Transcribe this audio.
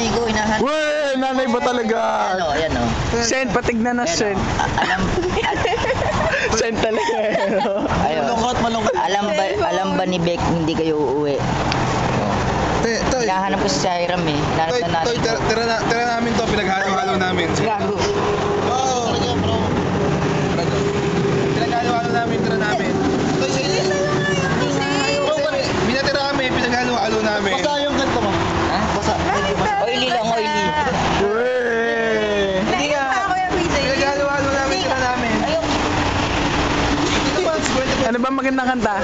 nanay ko, hinahanap. Weh, nanay ba talaga? Ano, ayan o. Sen, patignan na Sen. Alam, Sen talaga. ayun. Malungkot. Alam ba ni Beck hindi kayo uuwi? Toy, Hinahanap ko si Hiram eh. Hinahanap na natin. tira namin to, pinaghalo-halo namin. Gago. Oo, pinaghalo-halo namin, tira namin. Toy, sige. Minatira kami, pinaghalo-halo namin. Basta yung ganito mo. Ha? Basta. Oily lang, oily. Weh. Hindi nga. Pinaghalo-halo namin, tira namin. Ayun. Ito ba, 50 Ano ba magandang kanta?